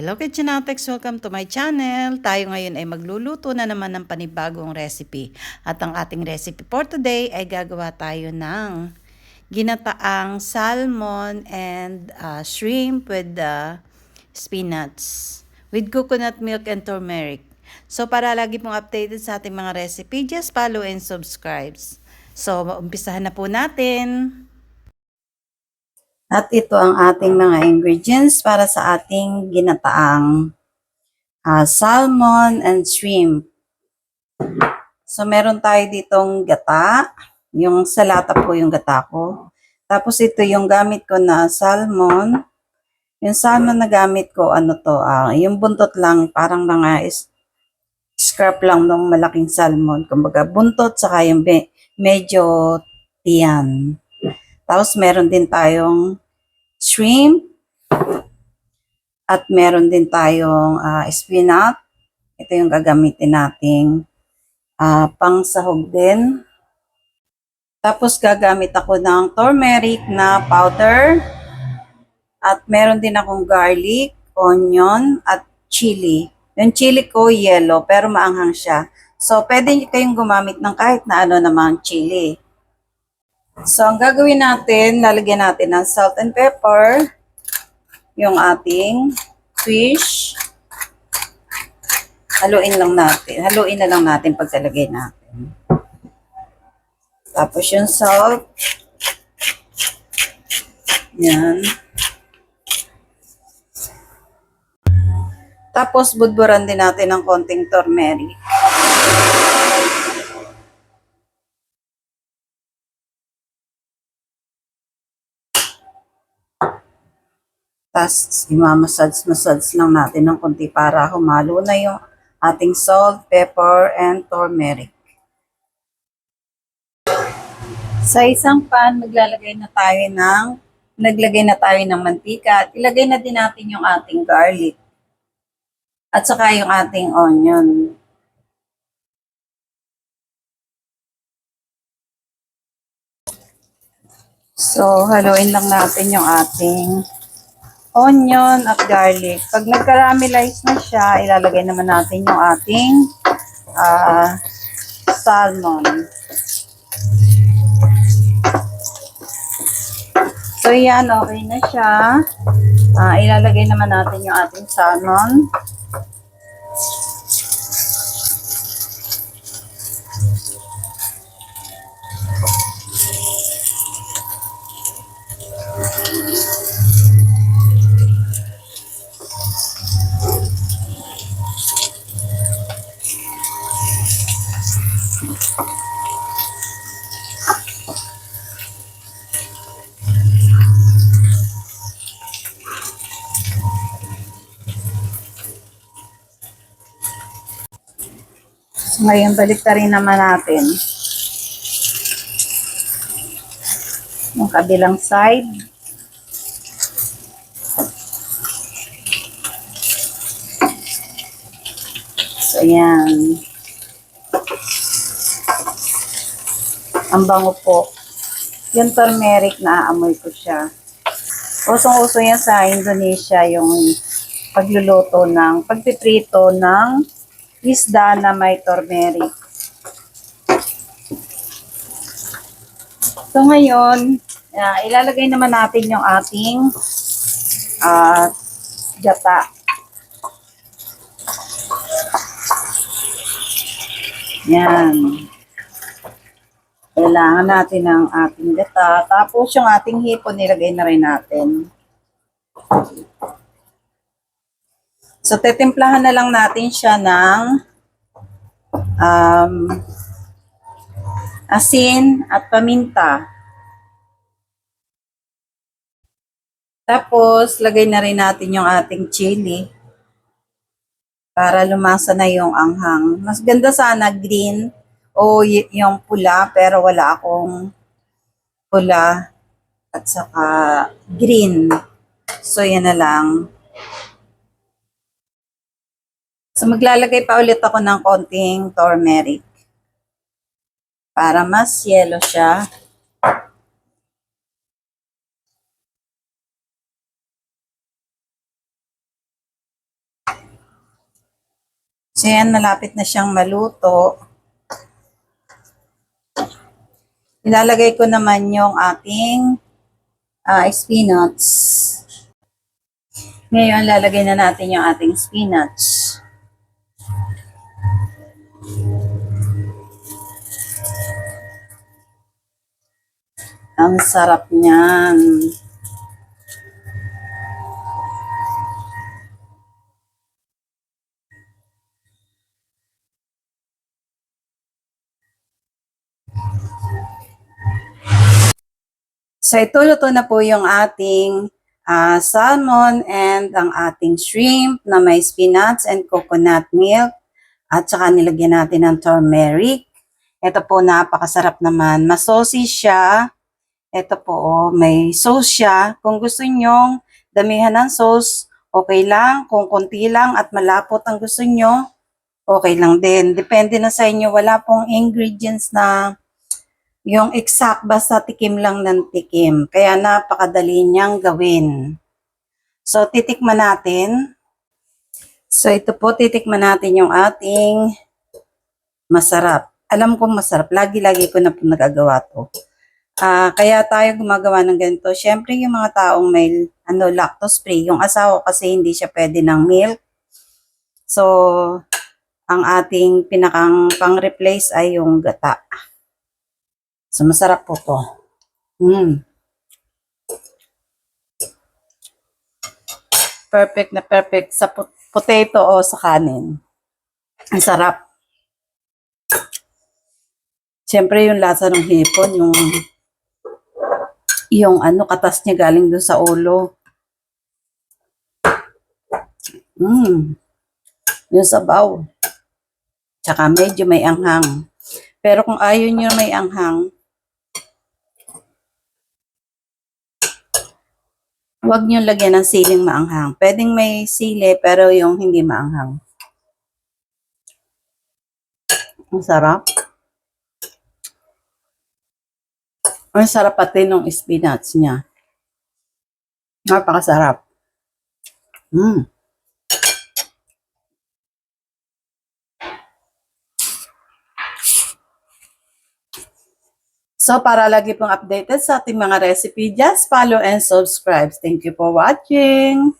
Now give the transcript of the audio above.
Hello Kitchenatics! Welcome to my channel! Tayo ngayon ay magluluto na naman ng panibagong recipe. At ang ating recipe for today ay gagawa tayo ng ginataang salmon and shrimp with spinach with coconut milk and turmeric. So para lagi pong updated sa ating mga recipe, just follow and subscribe. So umpisahan na po natin. At ito ang ating mga ingredients para sa ating ginataang salmon and shrimp. So meron tayo ditong gata. Yung salata po yung gata ko. Tapos ito yung gamit ko na salmon. Yung salmon na gamit ko, ano to, yung buntot lang, parang mga scrap lang ng malaking salmon. Kumbaga buntot, saka yung medyo tiyan. Tapos meron din tayong shrimp. At meron din tayong spinach. Ito yung gagamitin nating pangsahog din. Tapos gagamit ako ng turmeric na powder. At meron din akong garlic, onion, at chili. Yung chili ko yellow pero maanghang siya. So pwede kayong gumamit ng kahit na ano namang chili. So ang gagawin natin, lalagyan natin ng salt and pepper. Yung ating fish. Haluin lang natin. Haluin na lang natin pagkalagay natin. Tapos yung salt. Yan. Tapos budburan din natin ng konting turmeric. Tapos imamassage lang natin ng konti para humalo na yung ating salt, pepper, and turmeric. Sa isang pan, naglagay na tayo ng mantika at ilagay na din natin yung ating garlic at saka yung ating onion. So, haluin lang natin yung ating onion at garlic. Pag nag-caramelize na siya, ilalagay naman natin yung ating salmon. So yan, okay na siya. Ilalagay naman natin yung ating salmon. So, ngayon, balik na rin naman natin yung kabilang side. So, yan. Ang bango po. Yung turmeric, naaamoy ko siya. Usong-uso yan sa Indonesia, yung pagpiprito ng isda na may turmeric. So ngayon, ilalagay naman natin yung ating gata. Yan. Kailangan natin ng ating gata. Tapos yung ating hipon, nilagay na rin natin. So, titimplahan na lang natin siya ng asin at paminta. Tapos, lagay na rin natin yung ating chili para lumasa na yung anghang. Mas ganda sana green o yung pula, pero wala akong pula at saka green. So, yan na lang. So, maglalagay pa ulit ako ng konting turmeric para mas yellow siya. So yan, malapit na siyang maluto. Ilalagay ko naman yung ating spinach. Ngayon, lalagay na natin yung ating spinach. Ang sarap niyan. So ito, luto na po yung ating salmon and ang ating shrimp na may spinach and coconut milk. At saka nilagyan natin ng turmeric. Ito po, napakasarap naman. Masaucy siya. Ito po, may sauce siya. Kung gusto nyong damihan ng sauce, okay lang. Kung konti lang at malapot ang gusto nyo, okay lang din. Depende na sa inyo. Wala pong ingredients na yung exact, basta tikim lang ng tikim. Kaya napakadali niyang gawin. So, titikman natin. So, ito po, titikman natin yung ating masarap. Alam kong masarap. Lagi-lagi ko na po nagagawa to. Kaya tayo gumagawa ng ganito. Siyempre, yung mga taong may lactose free, yung asawa kasi hindi siya pwede ng milk. So, ang ating pinakang pang-replace ay yung gata. So, masarap po to. Perfect na perfect sa potato o sa kanin. Ang sarap. Siyempre, yung lasa ng hipon, yung katas niya galing dun sa ulo. Yung sabaw. Tsaka medyo may anghang. Pero kung ayaw nyo may anghang, huwag nyo lagyan ng siling maanghang. Pwedeng may sili, pero yung hindi maanghang. Ang sarap. Ang sarap pati ng spinach niya. Napakasarap. So, para lagi pong updated sa ating mga recipe, just follow and subscribe. Thank you for watching.